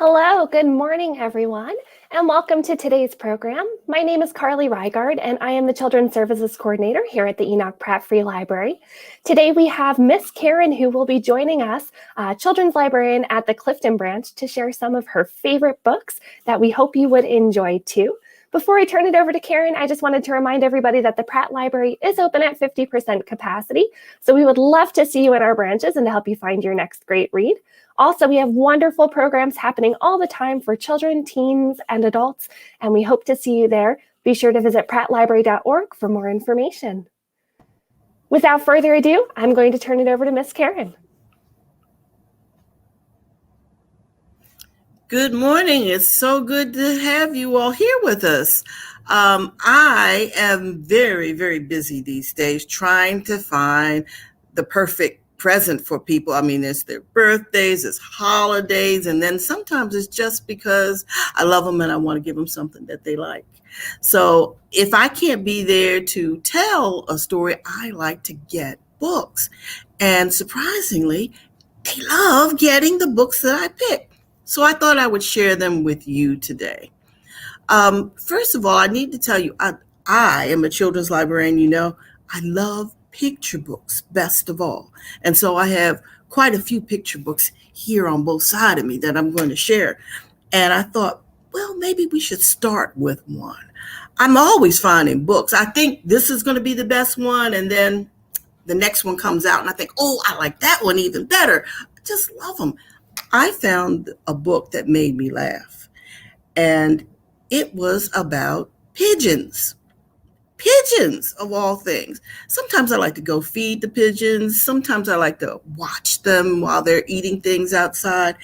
Hello, good morning, everyone, and welcome to today's program. My name is Carly Reigard, and I am the Children's Services Coordinator here at the Enoch Pratt Free Library. Today we have Miss Karen, who will be joining us, Children's Librarian at the Clifton Branch, to share some of her favorite books that we hope you would enjoy too. Before I turn it over to Karen, I just wanted to remind everybody that the Pratt Library is open at 50% capacity, so we would love to see you at our branches and to help you find your next great read. Also, we have wonderful programs happening all the time for children, teens, and adults, and we hope to see you there. Be sure to visit prattlibrary.org for more information. Without further ado, I'm going to turn it over to Miss Karen. Good morning. It's so good to have you all here with us. I am very, very busy these days trying to find the perfect present for people. I mean, it's their birthdays, it's holidays, and then sometimes it's just because I love them and I want to give them something that they like. So if I can't be there to tell a story, I like to get books. And surprisingly, they love getting the books that I pick. So I thought I would share them with you today. First of all, I need to tell you, I am a children's librarian. You know, I love picture books best of all. And so I have quite a few picture books here on both sides of me that I'm going to share. And I thought, well, maybe we should start with one. I'm always finding books. I think this is going to be the best one. And then the next one comes out and I think, oh, I like that one even better. I just love them. I found a book that made me laugh, and it was about pigeons. Pigeons, of all things. Sometimes I like to go feed the pigeons. Sometimes I like to watch them while they're eating things outside.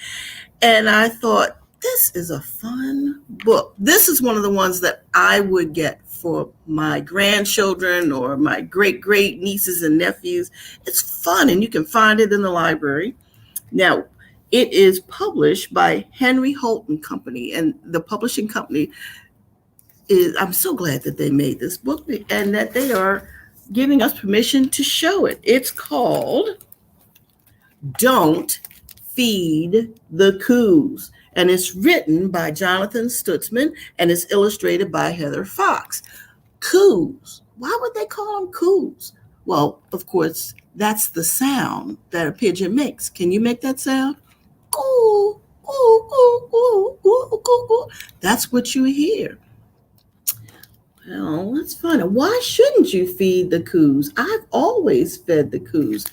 And I thought, this is a fun book. This is one of the ones that I would get for my grandchildren or my great-great nieces and nephews. It's fun, and you can find it in the library. Now, it is published by Henry Holt and Company, and the publishing company I'm so glad that they made this book and that they are giving us permission to show it. It's called Don't Feed the Coos, and it's written by Jonathan Stutzman and it's illustrated by Heather Fox. Coos. Why would they call them coos? Well, of course, that's the sound that a pigeon makes. Can you make that sound? Coo, coo, coo, coo, coo, coo, coo. That's what you hear. Well, that's funny. Why shouldn't you feed the coos? I've always fed the coos.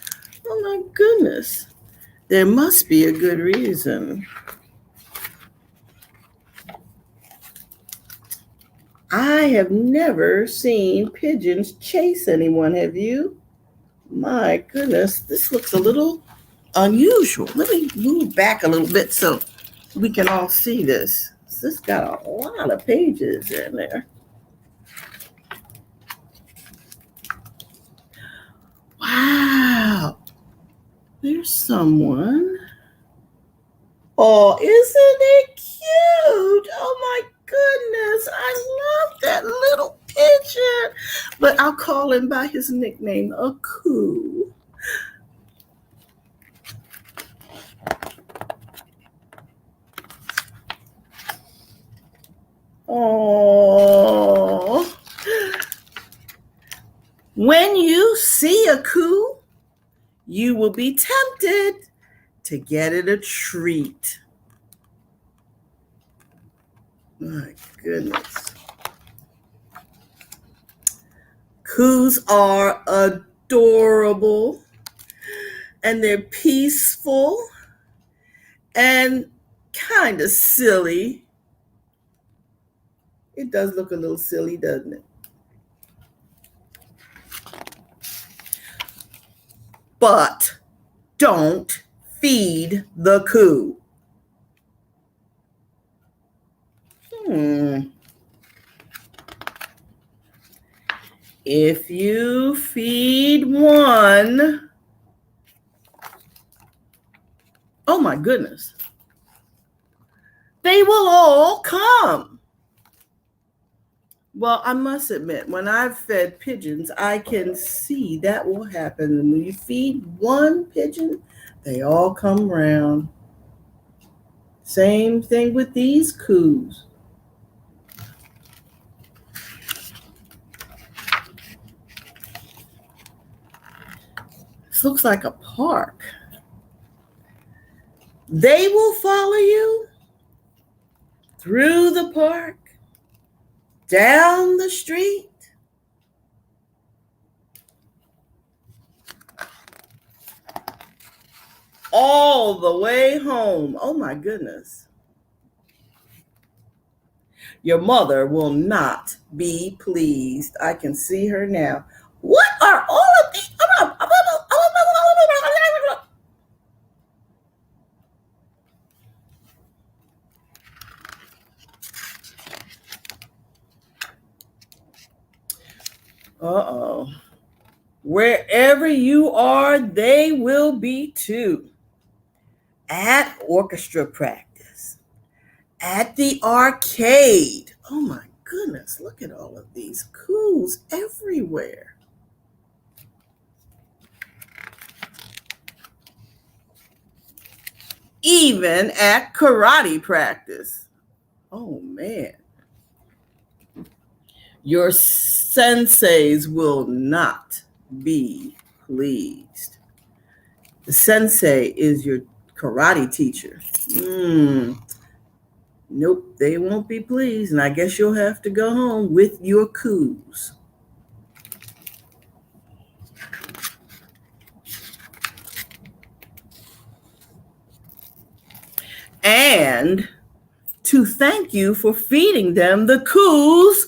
Oh my goodness. There must be a good reason. I have never seen pigeons chase anyone, have you? My goodness, this looks a little unusual. Let me move back a little bit so we can all see this. This got a lot of pages in there. Wow, there's someone. Oh, isn't it cute? Oh my goodness, I love that little pigeon. But I'll call him by his nickname, a coo. Oh. When you see a coo, you will be tempted to get it a treat. My goodness. Coos are adorable, and they're peaceful and kind of silly. It does look a little silly, doesn't it? But don't feed the coo. If you feed one, oh my goodness, they will all come. Well, I must admit, when I've fed pigeons, I can see that will happen. And when you feed one pigeon, they all come around. Same thing with these coos. This looks like a park. They will follow you through the park, down the street, all the way home. Oh my goodness. Your mother will not be pleased. I can see her now. What are all of these? Uh-oh. Wherever you are, they will be too. At orchestra practice, at the arcade. Oh my goodness, look at all of these coos everywhere. Even at karate practice. Oh man. Your senseis will not be pleased. The sensei is your karate teacher. Nope, they won't be pleased, and I guess you'll have to go home with your coos. And to thank you for feeding them, the coos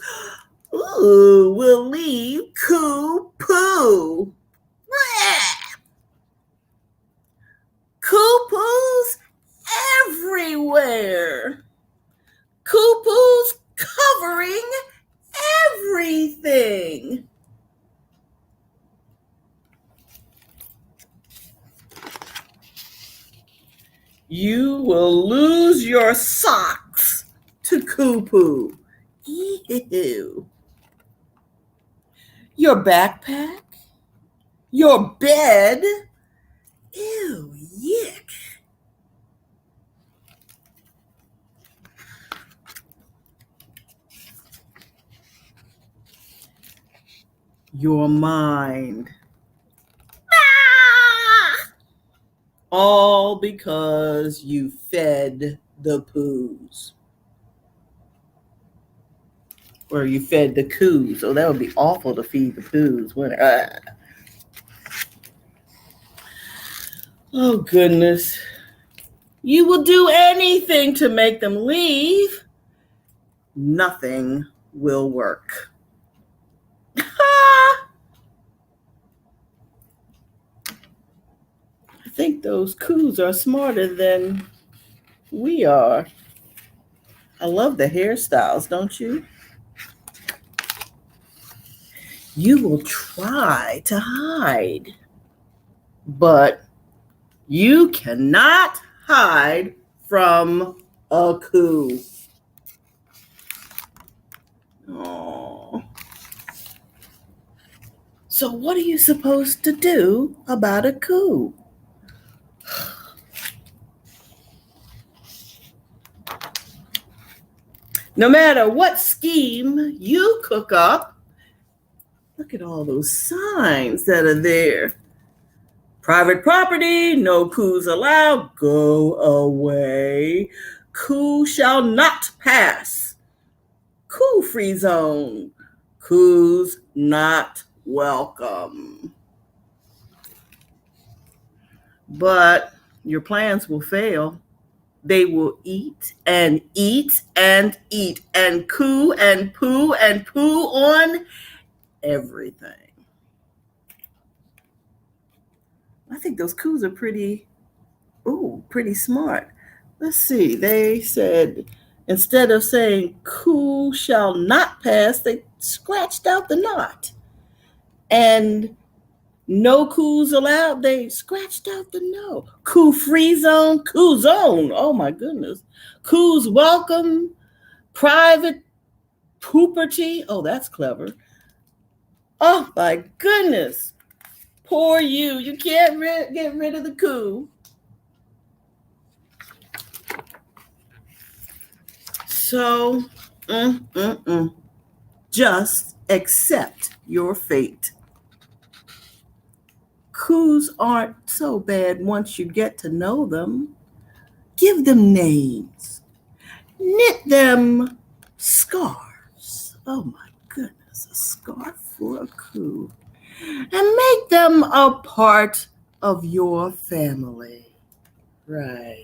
will leave coo poo. Coo poos everywhere. Coo poos covering everything. You will lose your socks to coo poo. Ew. Your backpack, your bed. Ew, yuck. Your mind. All because you fed the poos. Or you fed the coos. Oh, that would be awful to feed the poos, wouldn't it? Oh, goodness. You will do anything to make them leave. Nothing will work. I think those coos are smarter than we are. I love the hairstyles, don't you? You will try to hide, but you cannot hide from a coo. Oh. So what are you supposed to do about a coo? No matter what scheme you cook up, look at all those signs that are there. Private property, no coos allowed, go away. Coo shall not pass. Coo free zone. Coos not welcome. But your plans will fail. They will eat and eat and eat and coo and poo on everything. I think those coos are pretty smart. Let's see. They said, instead of saying coo shall not pass, they scratched out the not. And no coos allowed, they scratched out the no. Coo free zone, coo zone. Oh my goodness. Coos welcome, private property. Oh, that's clever. Oh my goodness. Poor you. You can't get rid of the coo. So, just accept your fate. Coos aren't so bad once you get to know them. Give them names. Knit them scarves. Oh my goodness, a scarf for a coo. And make them a part of your family. Right.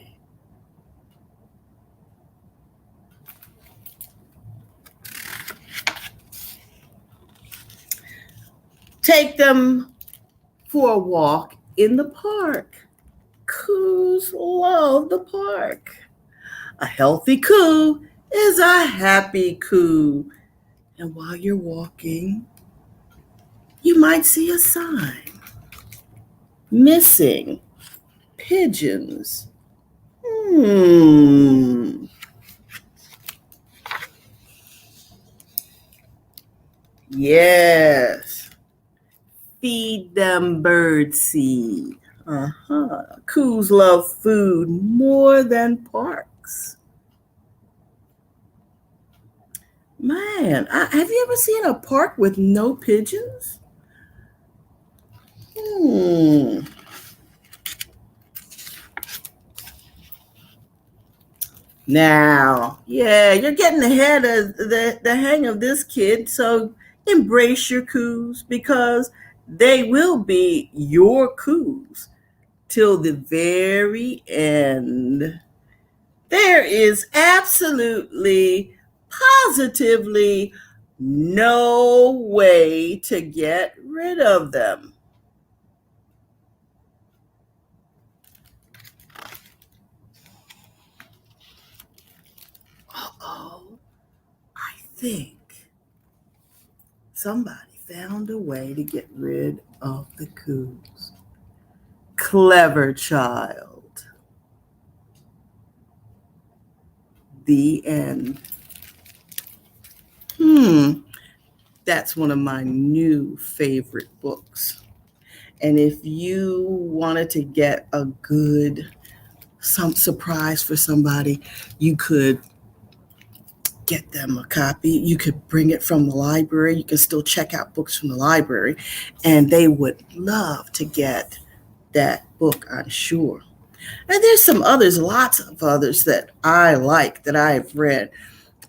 Take them for a walk in the park. Coos love the park. A healthy coo is a happy coo. And while you're walking, you might see a sign. Missing pigeons. Yes. Feed them bird seed. Coos love food more than parks. Man, have you ever seen a park with no pigeons? Now, yeah, you're getting ahead of the hang of this, kid. So embrace your coos because they will be your coos till the very end. There is absolutely, positively no way to get rid of them. Uh-oh, I think somebody found a way to get rid of the coos. Clever child. The end. That's one of my new favorite books. And if you wanted to get some surprise for somebody, you could get them a copy. You could bring it from the library. You can still check out books from the library, and they would love to get that book, I'm sure. And there's some others, lots of others that I like, that I've read.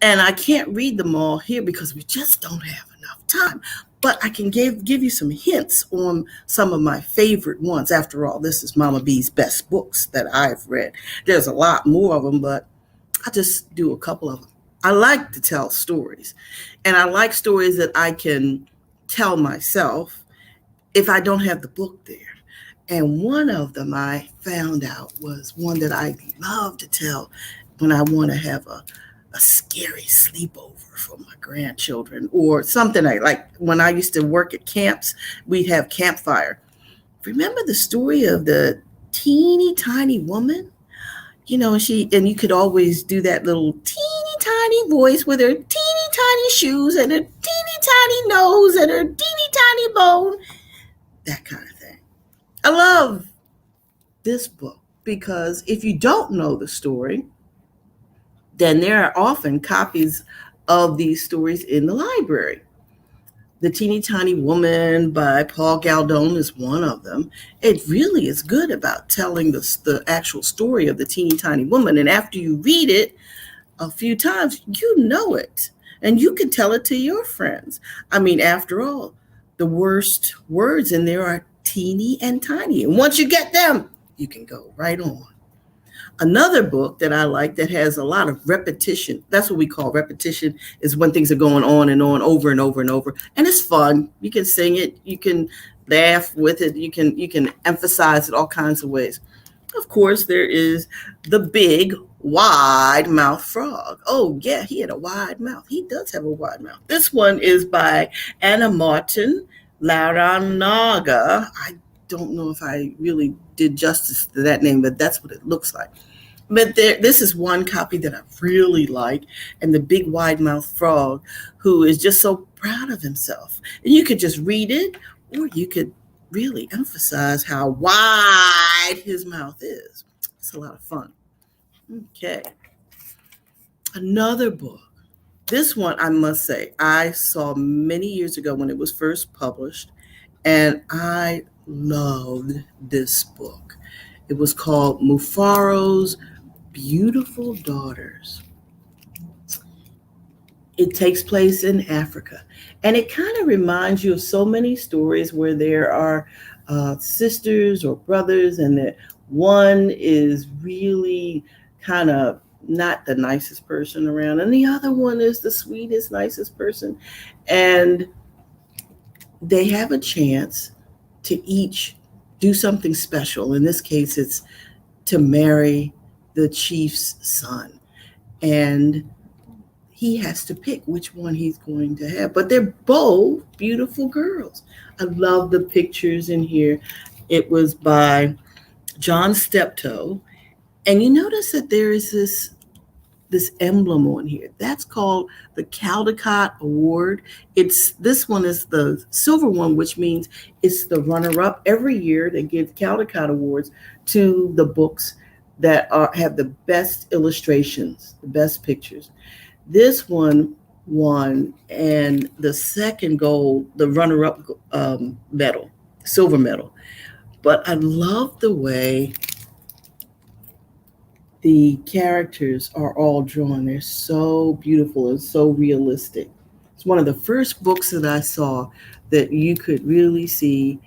And I can't read them all here because we just don't have enough time. But I can give you some hints on some of my favorite ones. After all, this is Momma B's best books that I've read. There's a lot more of them, but I'll just do a couple of them. I like to tell stories, and I like stories that I can tell myself if I don't have the book there. And one of them I found out was one that I love to tell when I want to have a scary sleepover for my grandchildren, or something like when I used to work at camps, we'd have campfire. Remember the story of the teeny tiny woman? And you could always do that little teeny tiny voice with her teeny tiny shoes and her teeny tiny nose and her teeny tiny bone, that kind of thing. I love this book because if you don't know the story, then there are often copies of these stories in the library. The Teeny Tiny Woman by Paul Galdone is one of them. It really is good about telling the actual story of the teeny tiny woman. And after you read it a few times, you know it. And you can tell it to your friends. I mean, after all, the worst words in there are teeny and tiny. And once you get them, you can go right on. Another book that I like that has a lot of repetition, that's what we call repetition, is when things are going on and on over and over and over. And it's fun. You can sing it. You can laugh with it. You can emphasize it all kinds of ways. Of course, there is the big, wide mouth frog. Oh, yeah, he had a wide mouth. He does have a wide mouth. This one is by Anna Martin Laranaga. I don't know if I really did justice to that name, but that's what it looks like. But this is one copy that I really like, and the big wide mouth frog who is just so proud of himself. And you could just read it, or you could really emphasize how wide his mouth is. It's a lot of fun. Okay. Another book. This one, I must say, I saw many years ago when it was first published, and I loved this book. It was called Mufaro's Beautiful Daughters. It takes place in Africa, and it kind of reminds you of so many stories where there are sisters or brothers, and that one is really kind of not the nicest person around, and the other one is the sweetest, nicest person. And they have a chance to each do something special. In this case, it's to marry the chief's son. And he has to pick which one he's going to have. But they're both beautiful girls. I love the pictures in here. It was by John Steptoe. And you notice that there is this emblem on here. That's called the Caldecott Award. This one is the silver one, which means it's the runner-up. Every year they give Caldecott Awards to the books that have the best illustrations, the best pictures. This one won, and the second gold, the runner-up medal, silver medal. But I love the way the characters are all drawn. They're so beautiful and so realistic. It's one of the first books that I saw that you could really see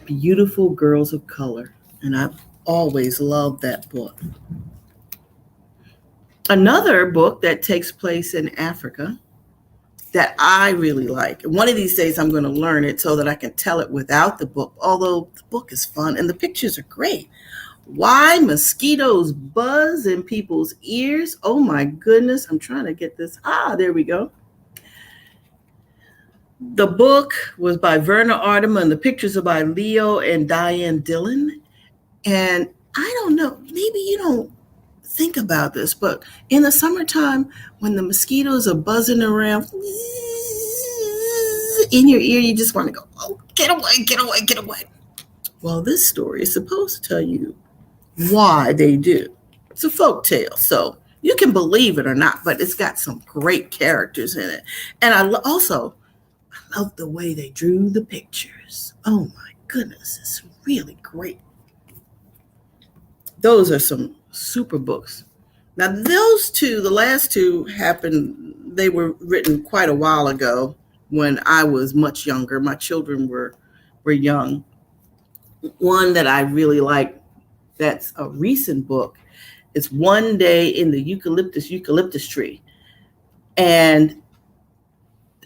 beautiful girls of color. And I've always loved that book. Another book that takes place in Africa that I really like. And one of these days I'm going to learn it so that I can tell it without the book, although the book is fun and the pictures are great. Why Mosquitoes Buzz in People's Ears. Oh my goodness. I'm trying to get this. There we go. The book was by Verna Arteman, and the pictures are by Leo and Diane Dillon. And I don't know, maybe you don't think about this, but in the summertime, when the mosquitoes are buzzing around in your ear, you just want to go, oh, get away, get away, get away. Well, this story is supposed to tell you why they do. It's a folk tale, so you can believe it or not, but it's got some great characters in it. And I love the way they drew the pictures. Oh my goodness, it's really great. Those are some super books. Now those two, the last two happened, they were written quite a while ago when I was much younger. My children were young. One that I really like, that's a recent book, is One Day in the Eucalyptus Tree. And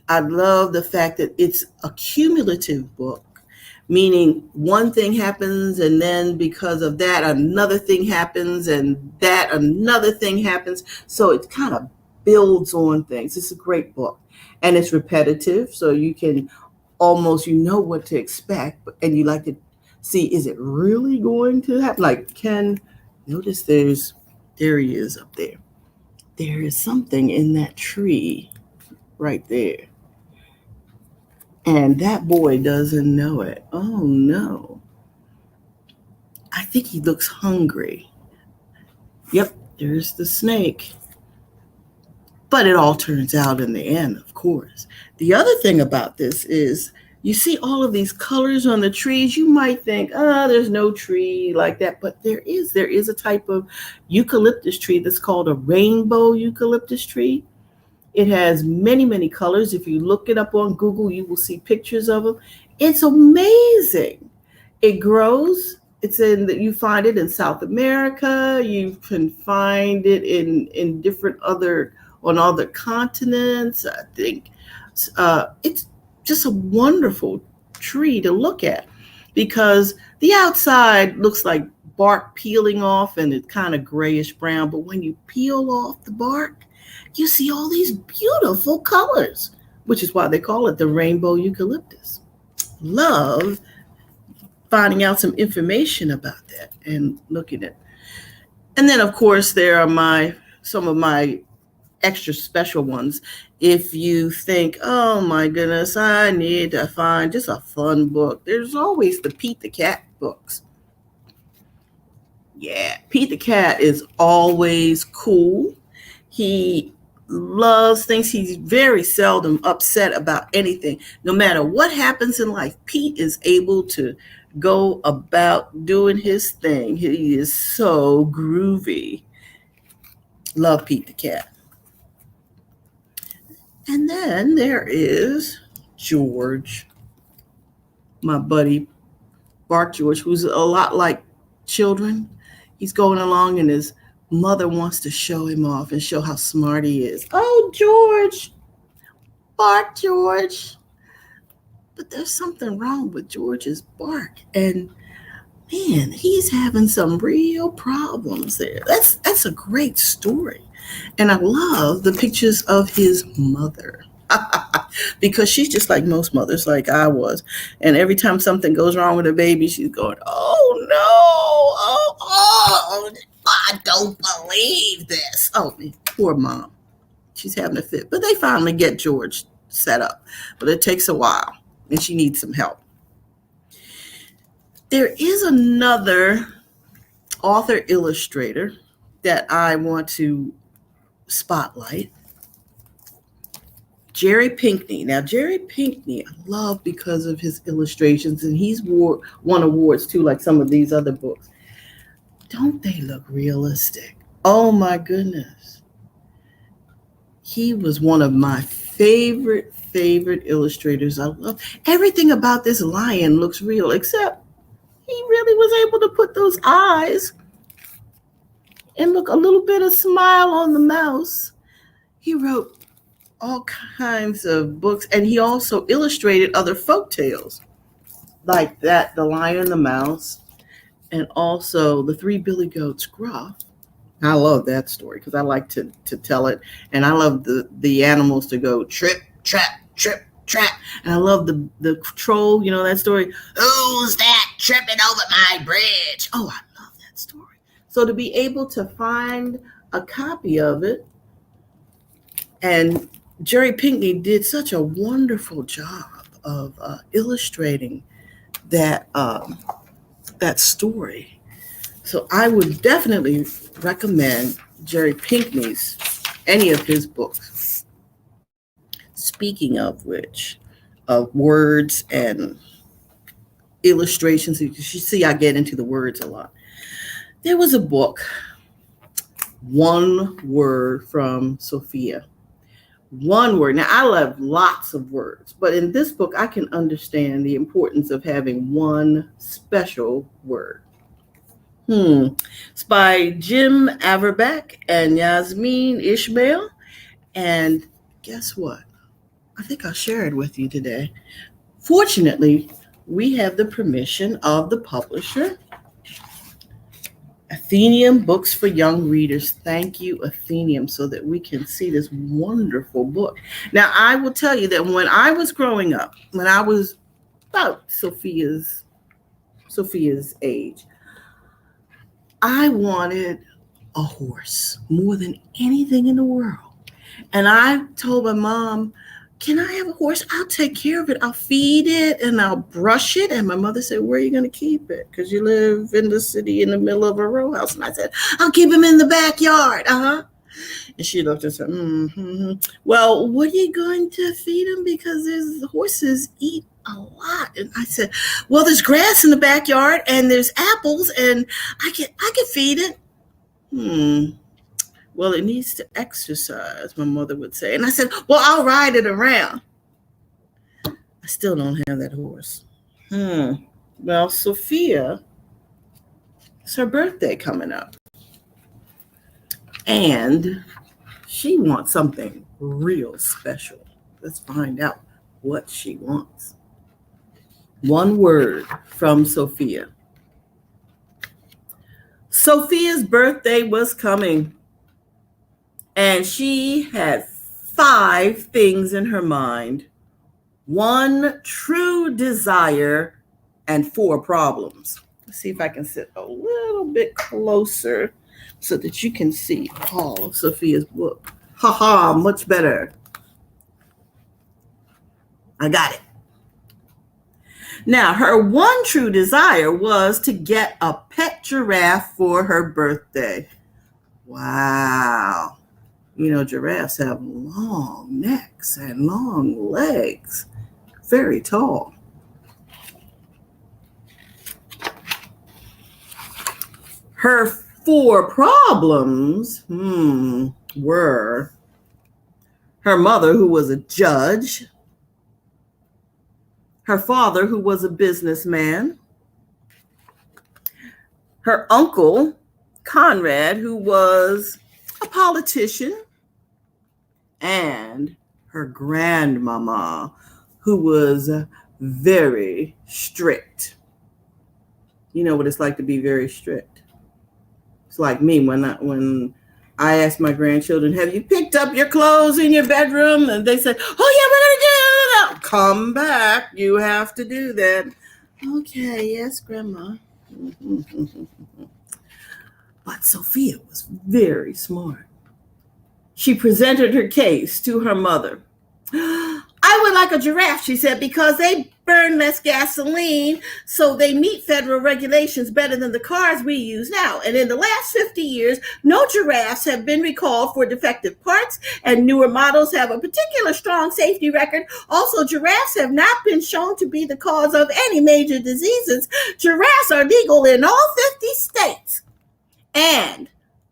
I love the fact that it's a cumulative book, meaning one thing happens and then because of that, another thing happens and that another thing happens. So it kind of builds on things. It's a great book and it's repetitive. So you can almost, you know what to expect, and you like to see, is it really going to happen? Like Ken, notice there he is up there. There is something in that tree right there. And that boy doesn't know it. Oh no. I think he looks hungry. Yep, there's the snake. But it all turns out in the end, of course. The other thing about this is you see all of these colors on the trees. You might think, there's no tree like that, but there is a type of eucalyptus tree that's called a rainbow eucalyptus tree. It has many, many colors. If you look it up on Google, you will see pictures of them. It's amazing. It grows. You find it in South America. You can find it in different on other continents. I think it's just a wonderful tree to look at because the outside looks like bark peeling off and it's kind of grayish brown. But when you peel off the bark, you see all these beautiful colors, which is why they call it the rainbow eucalyptus. Love finding out some information about that and looking at. And then, of course, there are some of my extra special ones. If you think, oh my goodness, I need to find just a fun book, there's always the Pete the Cat books. Yeah, Pete the Cat is always cool. He loves things. He's very seldom upset about anything. No matter what happens in life, Pete is able to go about doing his thing. He is so groovy. Love Pete the cat. And then there is George, my buddy, Bark George, who's a lot like children. He's going along and his mother wants to show him off and show how smart he is. Oh, George, Bark George. But there's something wrong with George's bark. And man, he's having some real problems there. That's a great story. And I love the pictures of his mother. Because she's just like most mothers, like I was. And every time something goes wrong with a baby, she's going, oh no, oh, I don't believe this. Oh, poor mom. She's having a fit. But they finally get George set up. But it takes a while, and she needs some help. There is another author illustrator that I want to spotlight. Jerry Pinckney. Now, Jerry Pinckney, I love because of his illustrations, and he's won awards too, like some of these other books. Don't they look realistic? Oh my goodness. He was one of my favorite illustrators. I love everything about this lion looks real, except he really was able to put those eyes and look a little bit of smile on the mouse. He wrote all kinds of books, and he also illustrated other folk tales like that, The Lion and the Mouse, and also The Three Billy Goats Gruff. I love that story because I like to tell it, and I love the animals to go trip, trap, trip, trap, and I love the troll, you know that story, who's that tripping over my bridge? Oh, I love that story. So to be able to find a copy of it, and Jerry Pinckney did such a wonderful job of illustrating that story. So I would definitely recommend Jerry Pinckney's, any of his books. Speaking of which, of words and illustrations, you see I get into the words a lot. There was a book, One Word from Sophia. One word. Now, I love lots of words, but in this book, I can understand the importance of having one special word. It's by Jim Averback and Yasmin Ishmael. And guess what? I think I'll share it with you today. Fortunately, we have the permission of the publisher, Atheneum Books for Young Readers. Thank you, Atheneum, so that we can see this wonderful book. Now, I will tell you that when I was growing up, when I was about Sophia's age, I wanted a horse more than anything in the world. And I told my mom, can I have a horse? I'll take care of it. I'll feed it and I'll brush it. And my mother said, where are you going to keep it? Because you live in the city in the middle of a row house. And I said, I'll keep him in the backyard. And she looked and said, well, what are you going to feed him? Because the horses eat a lot. And I said, well, there's grass in the backyard and there's apples and I can feed it. Well, it needs to exercise, my mother would say. And I said, well, I'll ride it around. I still don't have that horse. Well, Sophia, it's her birthday coming up. And she wants something real special. Let's find out what she wants. One word from Sophia. Sophia's birthday was coming, and she had 5 things in her mind, 1 true desire, and 4 problems. Let's see if I can sit a little bit closer so that you can see all of Sophia's book. Much better. I got it. Now, her 1 true desire was to get a pet giraffe for her birthday. Wow. Giraffes have long necks and long legs, very tall. Her 4 problems were her mother, who was a judge, her father, who was a businessman, her uncle, Conrad, who was a politician, and her grandmama, who was very strict. You know what it's like to be very strict. It's like me when I ask my grandchildren, have you picked up your clothes in your bedroom? And they said, oh yeah, we're going to do that. Come back. You have to do that. Okay, yes, Grandma. But Sophia was very smart. She presented her case to her mother. I would like a giraffe, she said, because they burn less gasoline, so they meet federal regulations better than the cars we use now. And in the last 50 years, no giraffes have been recalled for defective parts, and newer models have a particular strong safety record. Also, giraffes have not been shown to be the cause of any major diseases. Giraffes are legal in all 50 states. And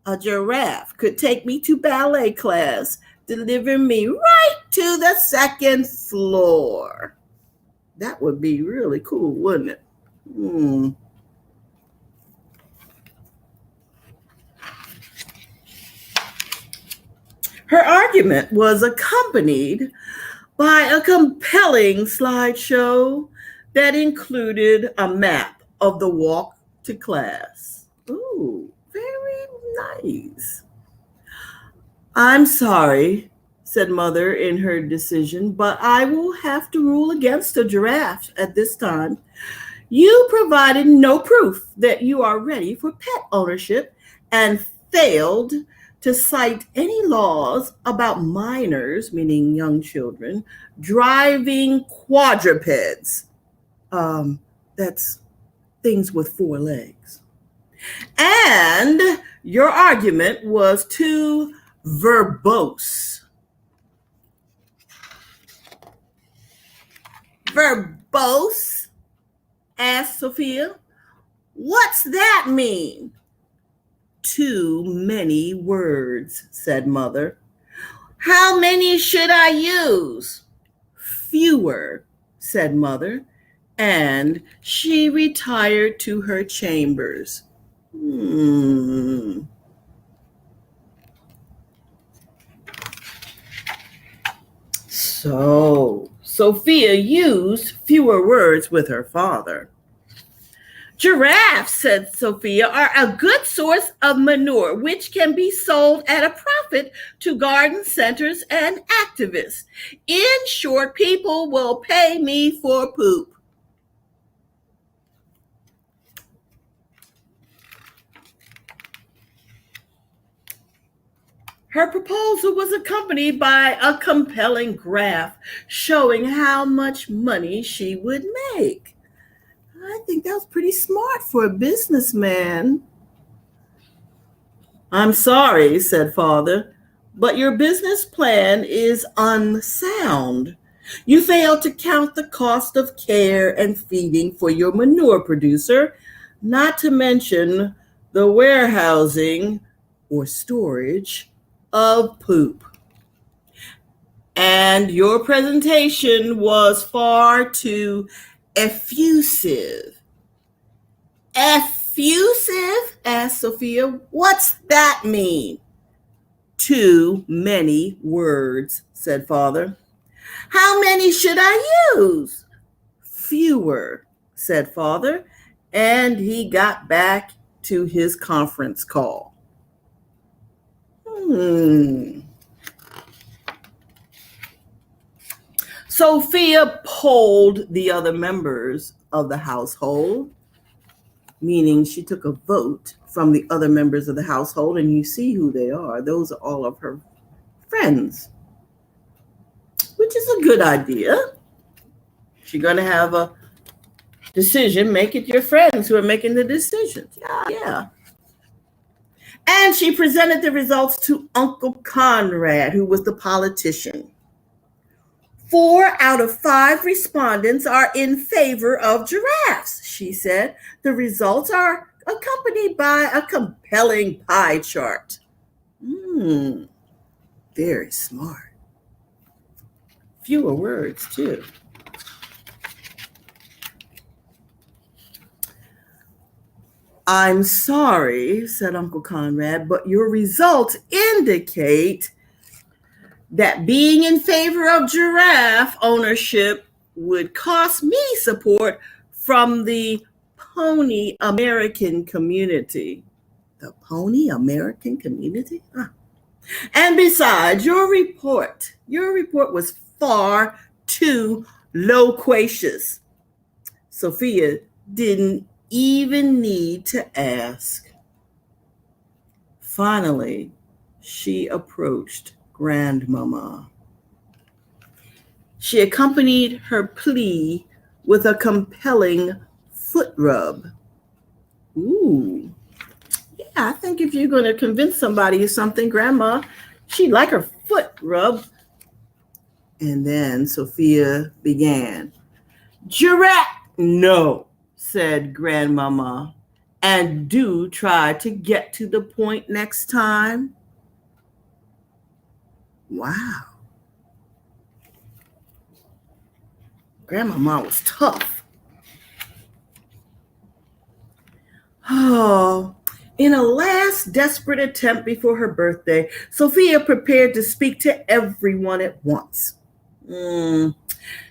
a giraffe could take me to ballet class, deliver me right to the 2nd floor. That would be really cool, wouldn't it? Her argument was accompanied by a compelling slideshow that included a map of the walk to class. Ooh, very nice. I'm sorry, said Mother in her decision, but I will have to rule against a giraffe at this time. You provided no proof that you are ready for pet ownership and failed to cite any laws about minors, meaning young children, driving quadrupeds. That's things with 4 legs. And your argument was too verbose. Verbose? Asked Sophia. What's that mean? Too many words, said Mother. How many should I use? Fewer, said Mother, and she retired to her chambers. So, Sophia used fewer words with her father. Giraffes, said Sophia, are a good source of manure, which can be sold at a profit to garden centers and activists. In short, people will pay me for poop. Her proposal was accompanied by a compelling graph showing how much money she would make. I think that was pretty smart for a businessman. I'm sorry, said Father, but your business plan is unsound. You failed to count the cost of care and feeding for your manure producer, not to mention the warehousing or storage of poop. And your presentation was far too effusive. Effusive? Asked Sophia. What's that mean? Too many words, said Father. How many should I use? Fewer, said Father, and he got back to his conference call. Sophia polled the other members of the household, meaning she took a vote from the other members of the household, and you see who they are. Those are all of her friends, which is a good idea. If you're going to have a decision, make it your friends who are making the decisions. Yeah. And she presented the results to Uncle Conrad, who was the politician. 4 out of 5 respondents are in favor of giraffes, she said. The results are accompanied by a compelling pie chart. Very smart. Fewer words, too. I'm sorry, said Uncle Conrad, but your results indicate that being in favor of giraffe ownership would cost me support from the Pony American community. The Pony American community? And besides, your report was far too loquacious. Sophia didn't even need to ask. Finally, she approached Grandmama. She accompanied her plea with a compelling foot rub. Ooh. Yeah, I think if you're going to convince somebody of something, Grandma, she'd like her foot rub. And then Sophia began. Giraffe! No, said Grandmama. And do try to get to the point next time. Wow. Grandmama was tough. Oh, in a last desperate attempt before her birthday, Sophia prepared to speak to everyone at once.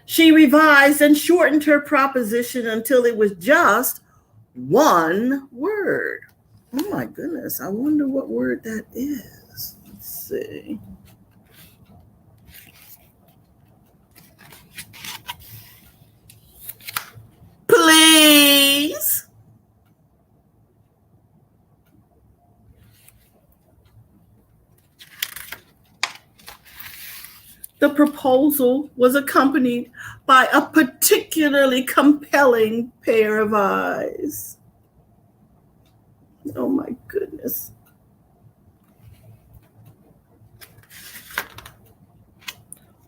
She revised and shortened her proposition until it was just one word. Oh my goodness, I wonder what word that is. Let's see. Please. The proposal was accompanied by a particularly compelling pair of eyes. Oh my goodness.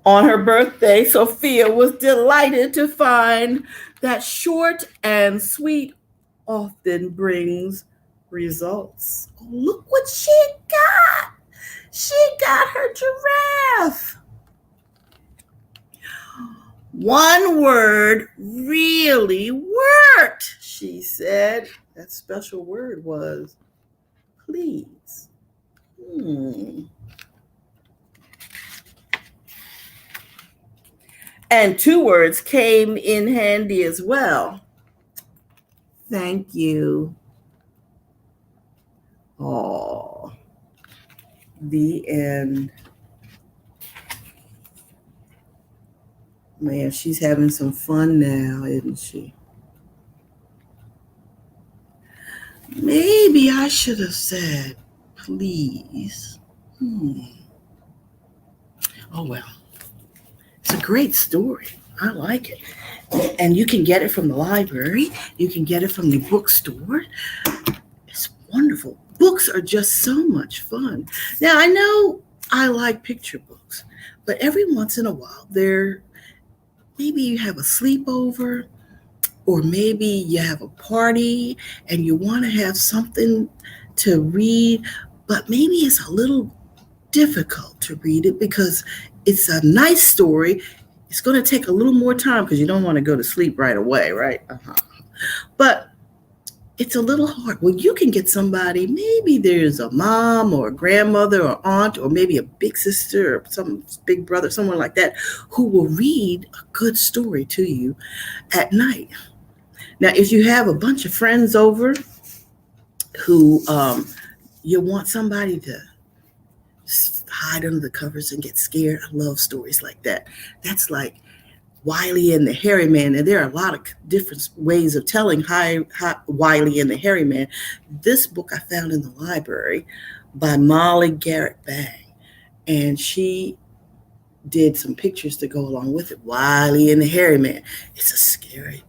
On her birthday, Sophia was delighted to find that short and sweet often brings results. Oh, look what she got. She got her giraffe. One word really worked, she said. That special word was please. And 2 words came in handy as well. Thank you. Oh, the end. Man, she's having some fun now, isn't she? Maybe I should have said, please. Oh, well. It's a great story. I like it. And you can get it from the library. You can get it from the bookstore. It's wonderful. Books are just so much fun. Now, I know I like picture books, but every once in a while, maybe you have a sleepover, or maybe you have a party and you want to have something to read, but maybe it's a little difficult to read it because it's a nice story. It's going to take a little more time because you don't want to go to sleep right away, right? But it's a little hard. Well, you can get somebody, maybe there's a mom or a grandmother or aunt or maybe a big sister or some big brother, someone like that, who will read a good story to you at night. Now, if you have a bunch of friends over who you want somebody to hide under the covers and get scared, I love stories like that. That's like Wiley and the Hairy Man, and there are a lot of different ways of telling Wiley and the Hairy Man. This book I found in the library by Molly Garrett Bang, and she did some pictures to go along with it. Wiley and the Hairy Man. It's a scary,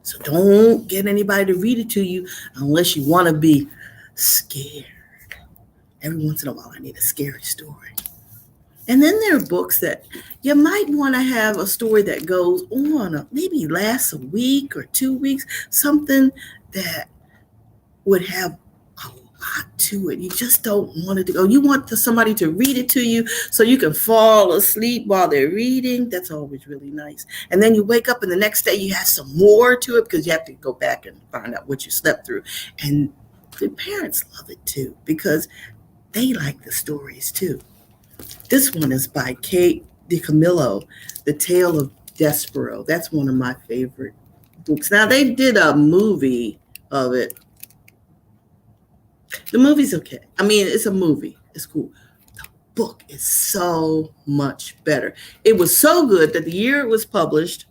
so don't get anybody to read it to you unless you want to be scared. Every once in a while, I need a scary story. And then there are books that you might want to have a story that goes on, maybe lasts a week or 2 weeks, something that would have a lot to it. You just don't want it to go. You want somebody to read it to you so you can fall asleep while they're reading. That's always really nice. And then you wake up and the next day you have some more to it because you have to go back and find out what you slept through. And the parents love it too because they like the stories too. This one is by Kate DiCamillo, The Tale of Despero. That's one of my favorite books. Now, they did a movie of it. The movie's okay. I mean, it's a movie. It's cool. The book is so much better. It was so good that the year it was published,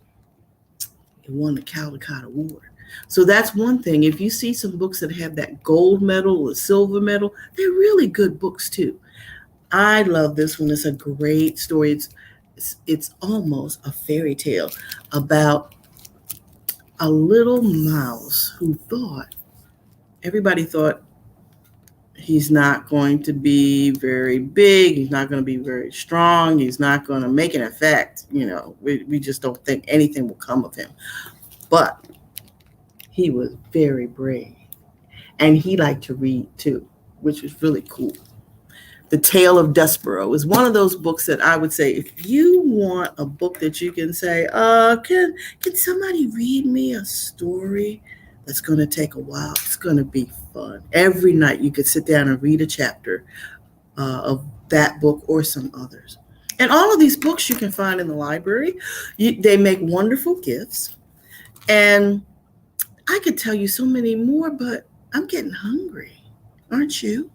it won the Caldecott Award. So that's one thing. If you see some books that have that gold medal or silver medal, they're really good books too. I love this one. It's a great story. It's almost a fairy tale about a little mouse who everybody thought he's not going to be very big. He's not going to be very strong. He's not going to make an effect. We just don't think anything will come of him. But he was very brave. And he liked to read too, which was really cool. The Tale of Despero is one of those books that I would say, if you want a book that you can say, can somebody read me a story that's going to take a while? It's going to be fun. Every night you could sit down and read a chapter of that book or some others. And all of these books you can find in the library. They make wonderful gifts. And I could tell you so many more, but I'm getting hungry. Aren't you?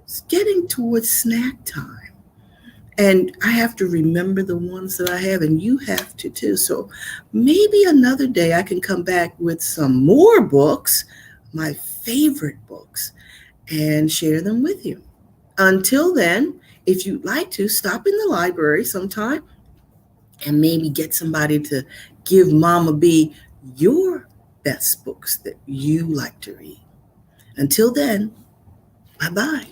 It's getting towards snack time. And I have to remember the ones that I have, and you have to too. So maybe another day I can come back with some more books, my favorite books, and share them with you. Until then, if you'd like to, stop in the library sometime and maybe get somebody to give Momma B your best books that you like to read. Until then, bye-bye.